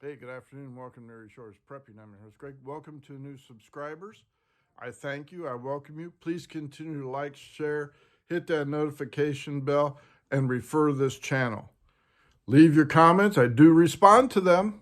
Hey, good afternoon. Welcome to Erie Shores Prepping. I'm your host, Greg. Welcome to new subscribers. I thank you. I welcome you. Please continue to like, share, hit that notification bell, and refer this channel. Leave your comments. I do respond to them.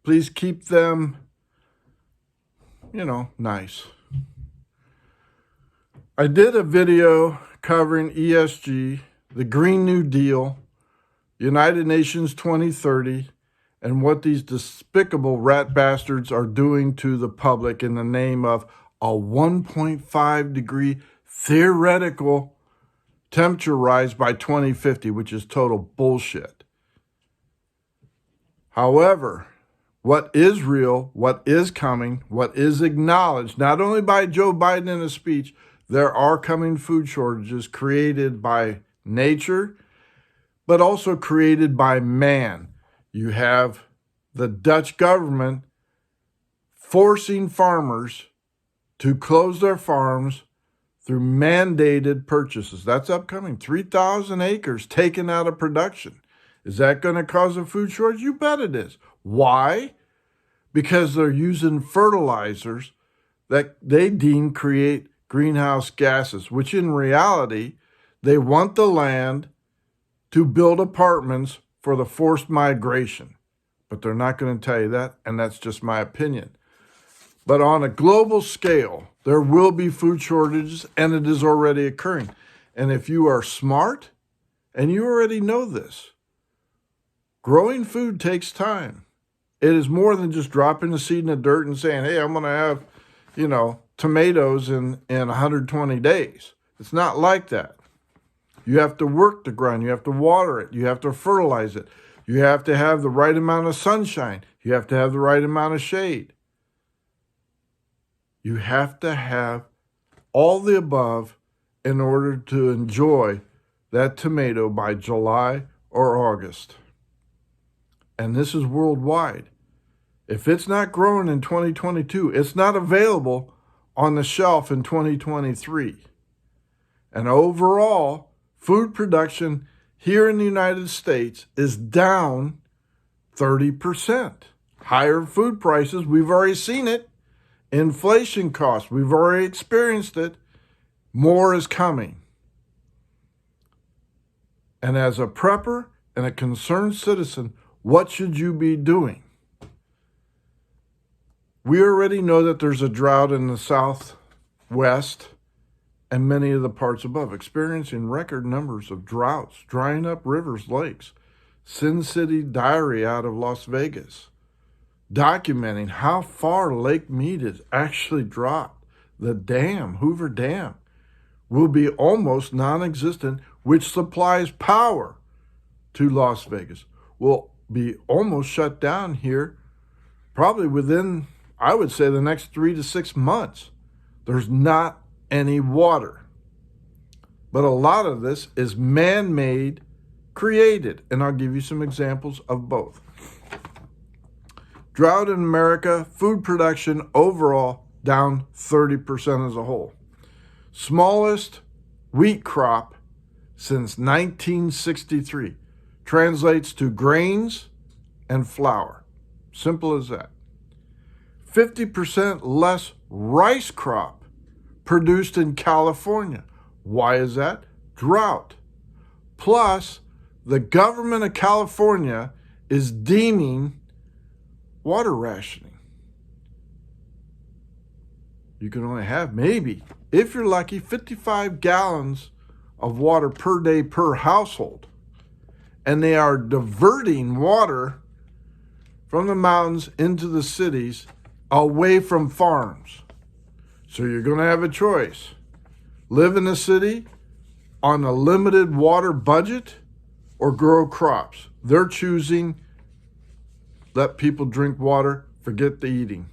Please keep them, nice. I did a video covering ESG, the Green New Deal, United Nations 2030, and what these despicable rat bastards are doing to the public in the name of a 1.5 degree theoretical temperature rise by 2050, which is total bullshit. However, what is real, what is coming, what is acknowledged, not only by Joe Biden in a speech, there are coming food shortages created by nature, but also created by man. You have the Dutch government forcing farmers to close their farms through mandated purchases. That's upcoming. 3,000 acres taken out of production. Is that going to cause a food shortage? You bet it is. Why? Because they're using fertilizers that they deem create greenhouse gases, which in reality, they want the land to build apartments for the forced migration. But they're not going to tell you that, and that's just my opinion. But on a global scale, there will be food shortages, and it is already occurring. And if you are smart, and you already know this, growing food takes time. It is more than just dropping the seed in the dirt and saying, hey, I'm going to have, tomatoes in 120 days. It's not like that. You have to work the ground. You have to water it. You have to fertilize it. You have to have the right amount of sunshine. You have to have the right amount of shade. You have to have all the above in order to enjoy that tomato by July or August. And this is worldwide. If it's not growing in 2022, it's not available on the shelf in 2023. And overall, food production here in the United States is down 30%. Higher food prices, we've already seen it. Inflation costs, we've already experienced it. More is coming. And as a prepper and a concerned citizen, what should you be doing? We already know that there's a drought in the Southwest and many of the parts above, experiencing record numbers of droughts, drying up rivers, lakes. Sin City Diary out of Las Vegas, documenting how far Lake Mead has actually dropped. The dam, Hoover Dam, will be almost non-existent, which supplies power to Las Vegas. Will be almost shut down here, probably within, I would say, the next 3 to 6 months. There's not any water. But a lot of this is man-made, created, and I'll give you some examples of both. Drought in America, food production overall down 30% as a whole. Smallest wheat crop since 1963. Translates to grains and flour. Simple as that. 50% less rice crop produced in California. Why is that? Drought. Plus, the government of California is deeming water rationing. You can only have maybe, if you're lucky, 55 gallons of water per day per household. And they are diverting water from the mountains into the cities away from farms. So you're going to have a choice. Live in the city on a limited water budget or grow crops. They're choosing let people drink water, forget the eating.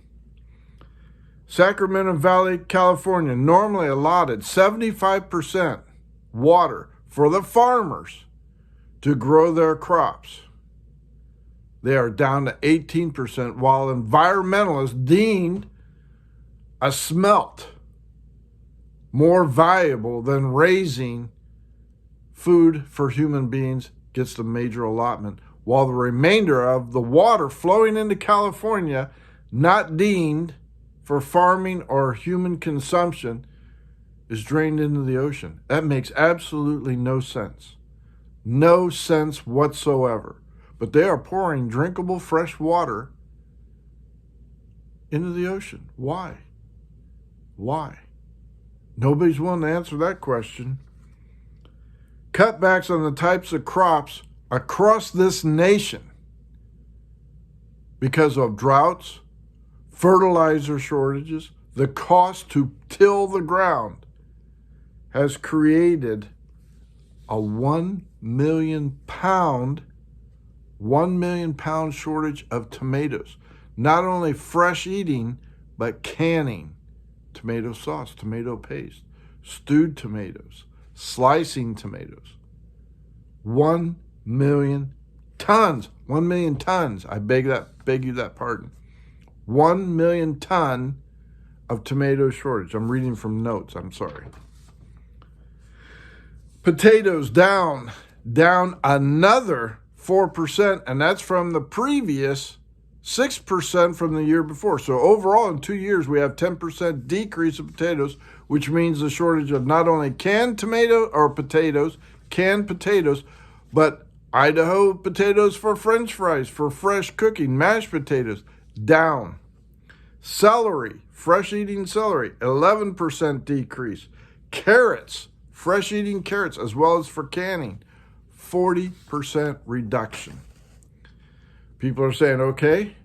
Sacramento Valley, California, normally allotted 75% water for the farmers to grow their crops. They are down to 18%, while environmentalists deemed a smelt more valuable than raising food for human beings gets the major allotment. while the remainder of the water flowing into California, not deemed for farming or human consumption, is drained into the ocean. That makes absolutely no sense. No sense whatsoever. But they are pouring drinkable fresh water into the ocean. Why? Why? Nobody's willing to answer that question. Cutbacks on the types of crops across this nation because of droughts, fertilizer shortages, the cost to till the ground has created a 1 million pound shortage of tomatoes. Not only fresh eating, but canning tomato sauce, tomato paste, stewed tomatoes, slicing tomatoes. 1 million tons. 1 million tons. I beg you that pardon. 1 million ton of tomato shortage. I'm reading from notes. I'm sorry. Potatoes down another 4%, and that's from the previous 6% from the year before. So overall, in 2 years, we have 10% decrease of potatoes, which means the shortage of not only canned potatoes, but Idaho potatoes for French fries, for fresh cooking, mashed potatoes, down. Celery, fresh eating celery, 11% decrease. Carrots, fresh eating carrots, as well as for canning, 40% reduction. People are saying, okay,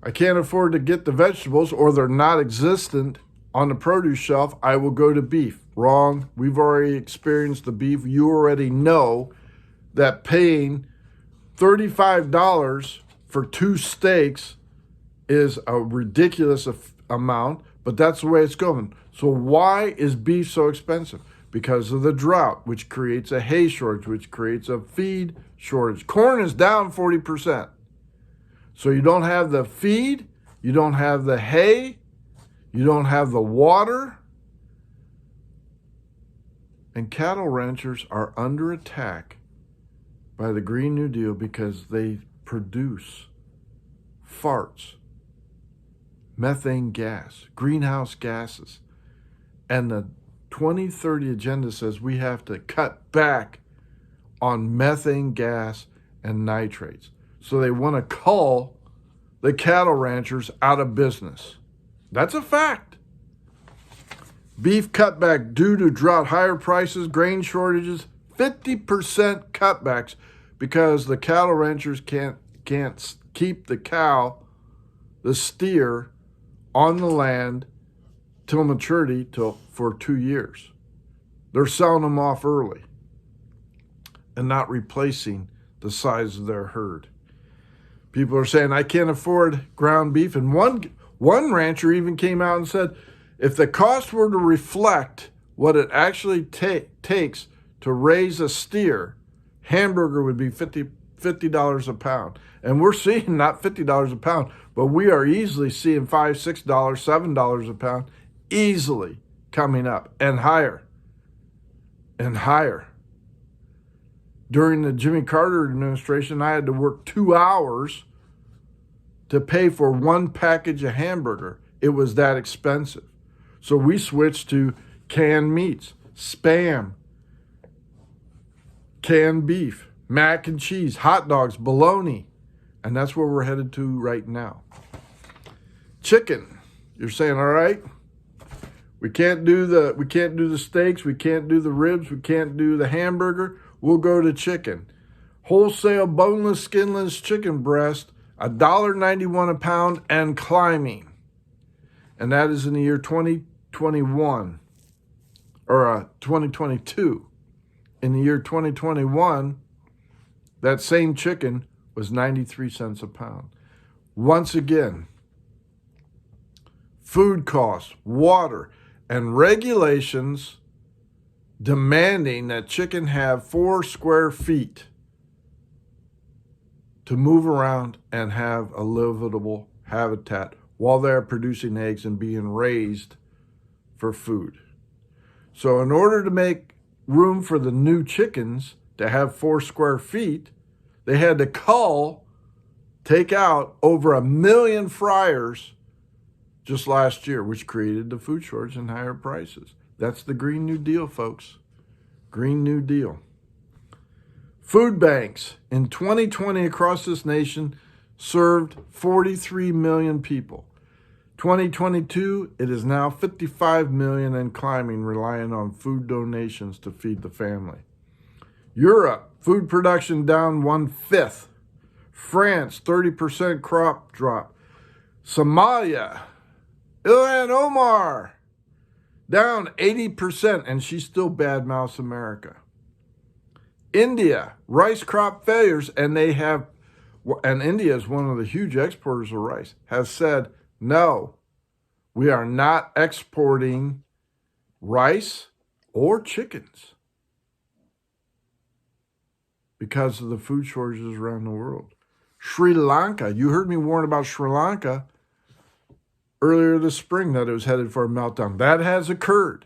I can't afford to get the vegetables or they're not existent on the produce shelf. I will go to beef. Wrong. We've already experienced the beef. You already know that paying $35 for 2 steaks is a ridiculous amount, but that's the way it's going. So why is beef so expensive? Because of the drought, which creates a hay shortage, which creates a feed shortage. Corn is down 40%. So you don't have the feed, you don't have the hay, you don't have the water. And cattle ranchers are under attack by the Green New Deal because they produce farts, methane gas, greenhouse gases. And the 2030 agenda says we have to cut back on methane gas and nitrates. So they want to cull the cattle ranchers out of business. That's a fact. Beef cutback due to drought, higher prices, grain shortages, 50% cutbacks because the cattle ranchers can't keep the steer on the land till maturity for 2 years. They're selling them off early and not replacing the size of their herd. People are saying, I can't afford ground beef. And one rancher even came out and said, if the cost were to reflect what it actually takes to raise a steer, hamburger would be $50 a pound. And we're seeing not $50 a pound, but we are easily seeing $5, $6, $7 a pound easily coming up and higher and higher. During the Jimmy Carter administration, I had to work 2 hours to pay for 1 package of hamburger. It was that expensive. So we switched to canned meats, Spam, canned beef, mac and cheese, hot dogs, bologna. And that's where we're headed to right now. Chicken. You're saying, all right, we can't do the steaks, we can't do the ribs, we can't do the hamburger. We'll go to chicken. Wholesale boneless, skinless chicken breast, $1.91 a pound and climbing. And that is in the year 2021 or 2022. In the year 2021, that same chicken was 93 cents a pound. Once again, food costs, water, and regulations demanding that chicken have 4 square feet to move around and have a livable habitat while they're producing eggs and being raised for food. So in order to make room for the new chickens to have 4 square feet, They had to take out over 1 million fryers just last year, which created the food shortage and higher prices. That's the Green New Deal, folks. Green New Deal. Food banks in 2020 across this nation served 43 million people. 2022, it is now 55 million and climbing, relying on food donations to feed the family. Europe, food production down 1/5. France, 30% crop drop. Somalia, Ilhan Omar, down 80%, and she still badmouths America. India, rice crop failures, and India is one of the huge exporters of rice, has said, no, we are not exporting rice or chickens because of the food shortages around the world. Sri Lanka, you heard me warn about Sri Lanka earlier this spring that it was headed for a meltdown. That has occurred.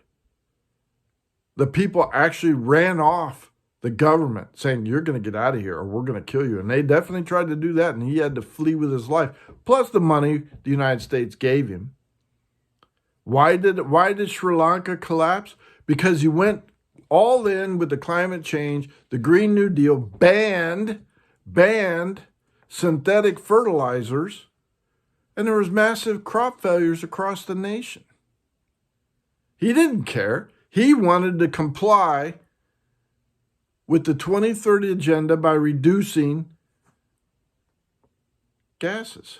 The people actually ran off the government saying, you're going to get out of here or we're going to kill you. And they definitely tried to do that, and he had to flee with his life, plus the money the United States gave him. Why did Sri Lanka collapse? Because he went all in with the climate change, the Green New Deal, banned synthetic fertilizers, and there was massive crop failures across the nation. He didn't care. He wanted to comply with the 2030 agenda by reducing gases.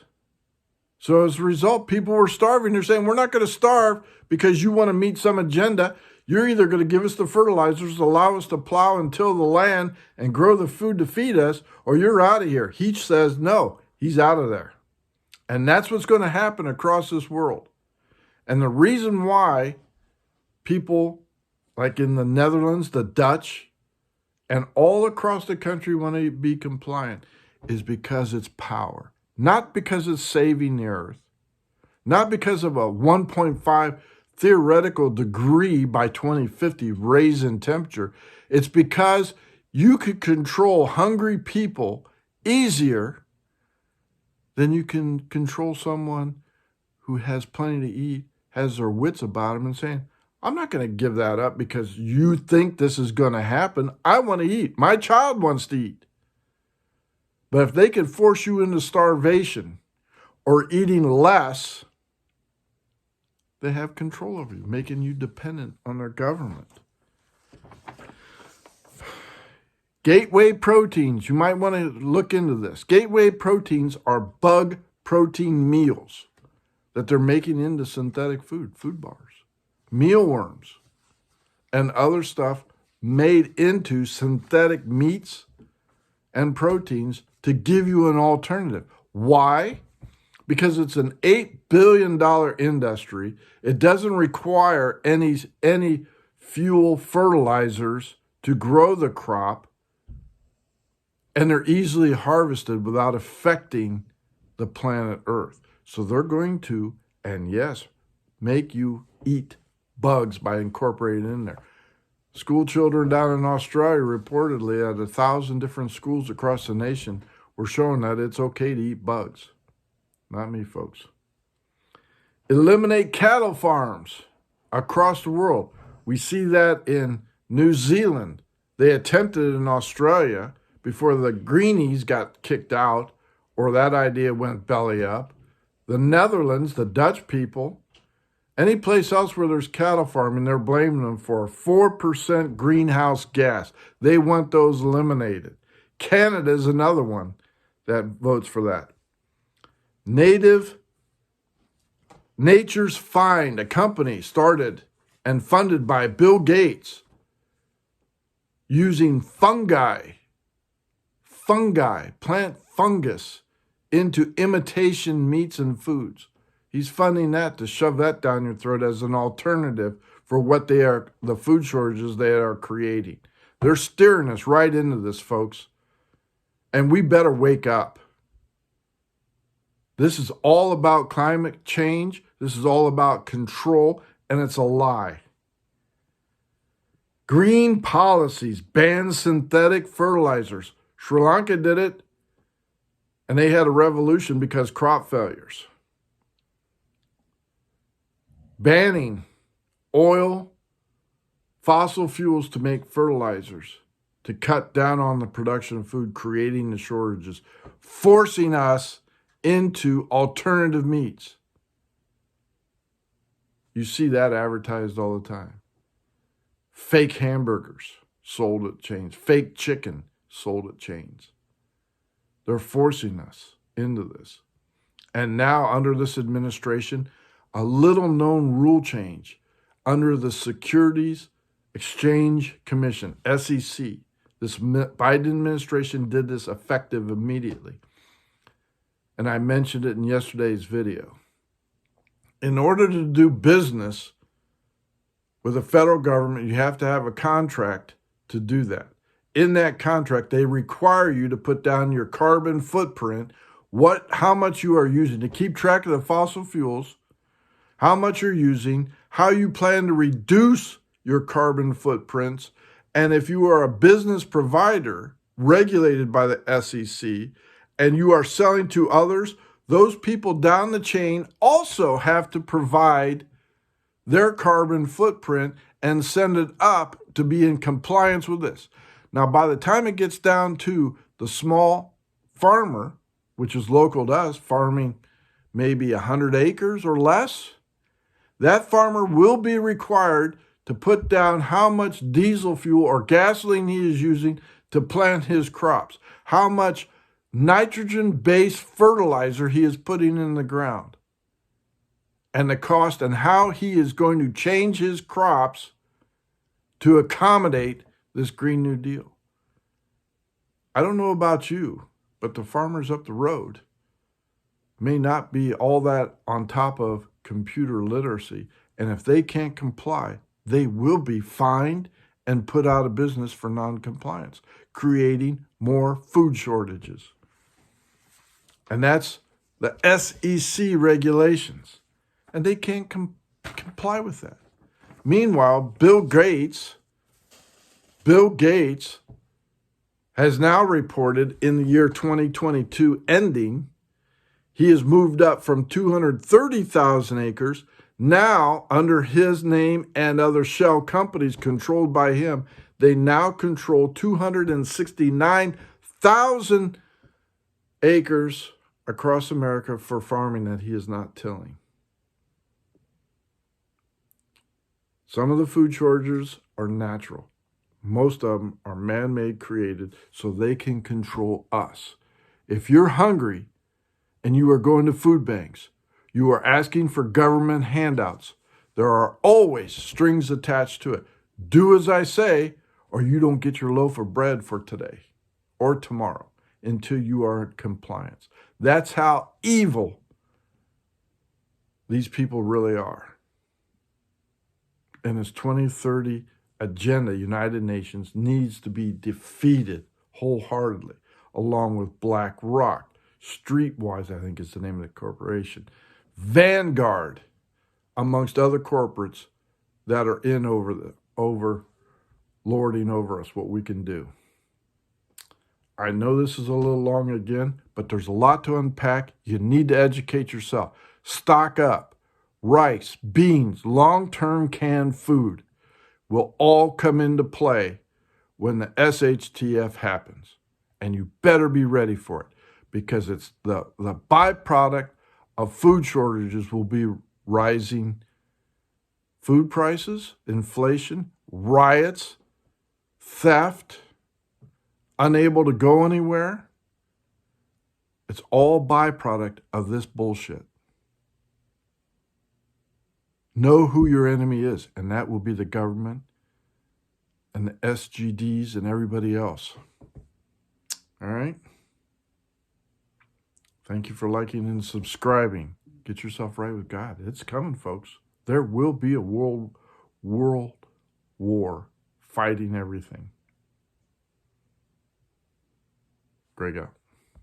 So as a result, people were starving. They're saying, we're not going to starve because you want to meet some agenda. You're either going to give us the fertilizers, allow us to plow and till the land and grow the food to feed us, or you're out of here. He says no, he's out of there. And that's what's going to happen across this world. And the reason why people like in the Netherlands, the Dutch, and all across the country want to be compliant is because it's power. Not because it's saving the earth. Not because of a 1.5 theoretical degree by 2050 raise in temperature. It's because you could control hungry people easier than you can control someone who has plenty to eat, has their wits about them, and saying, I'm not going to give that up because you think this is going to happen. I want to eat. My child wants to eat. But if they could force you into starvation or eating less, they have control over you, making you dependent on their government. Gateway proteins, you might want to look into this. Gateway proteins are bug protein meals that they're making into synthetic food bars. Mealworms and other stuff made into synthetic meats and proteins to give you an alternative. Why? Because it's an $8 billion industry. It doesn't require any fuel fertilizers to grow the crop, and they're easily harvested without affecting the planet Earth. So they're going to, and yes, make you eat bugs by incorporating it in there. School children down in Australia reportedly at 1,000 different schools across the nation were showing that it's okay to eat bugs. Not me, folks. Eliminate cattle farms across the world. We see that in New Zealand. They attempted it in Australia before the greenies got kicked out or that idea went belly up. The Netherlands, the Dutch people, any place else where there's cattle farming, they're blaming them for 4% greenhouse gas. They want those eliminated. Canada is another one that votes for that. Nature's Find, a company started and funded by Bill Gates, using fungi, plant fungus, into imitation meats and foods. He's funding that to shove that down your throat as an alternative for what the food shortages they are creating. They're steering us right into this, folks. And we better wake up. This is all about climate change. This is all about control, and it's a lie. Green policies ban synthetic fertilizers. Sri Lanka did it, and they had a revolution because crop failures. Banning oil, fossil fuels to make fertilizers, to cut down on the production of food, creating the shortages, forcing us into alternative meats. You see that advertised all the time. Fake hamburgers sold at chains. Fake chicken sold at chains. They're forcing us into this. And now under this administration, a little known rule change under the Securities Exchange Commission, SEC. This Biden administration did this effective immediately. And I mentioned it in yesterday's video. In order to do business with the federal government, you have to have a contract to do that. In that contract, they require you to put down your carbon footprint, how much you are using, to keep track of the fossil fuels, how much you're using, how you plan to reduce your carbon footprints, and if you are a business provider regulated by the SEC and you are selling to others, those people down the chain also have to provide their carbon footprint and send it up to be in compliance with this. Now, by the time it gets down to the small farmer, which is local to us, farming maybe 100 acres or less, that farmer will be required to put down how much diesel fuel or gasoline he is using to plant his crops, how much nitrogen-based fertilizer he is putting in the ground, and the cost and how he is going to change his crops to accommodate this Green New Deal. I don't know about you, but the farmers up the road may not be all that on top of computer literacy, and if they can't comply, they will be fined and put out of business for non-compliance, creating more food shortages. And that's the SEC regulations. And they can't comply with that. Meanwhile, Bill Gates has now reported in the year 2022 ending, he has moved up from 230,000 acres. Now, under his name and other shell companies controlled by him, they now control 269,000 acres across America for farming that he is not tilling. Some of the food shortages are natural. Most of them are man-made, created, so they can control us. If you're hungry and you are going to food banks, you are asking for government handouts, there are always strings attached to it. Do as I say, or you don't get your loaf of bread for today or tomorrow until you are in compliance. That's how evil these people really are. And this 2030 agenda, United Nations, needs to be defeated wholeheartedly, along with BlackRock, Streetwise, I think is the name of the corporation, Vanguard, amongst other corporates that are in lording over us what we can do. I know this is a little long again, but there's a lot to unpack. You need to educate yourself. Stock up. Rice, beans, long-term canned food will all come into play when the SHTF happens. And you better be ready for it, because it's the byproduct of food shortages will be rising food prices, inflation, riots, theft, unable to go anywhere. It's all byproduct of this bullshit. Know who your enemy is, and that will be the government and the SGDs and everybody else. All right? Thank you for liking and subscribing. Get yourself right with God. It's coming, folks. There will be a world war fighting everything. Greg out.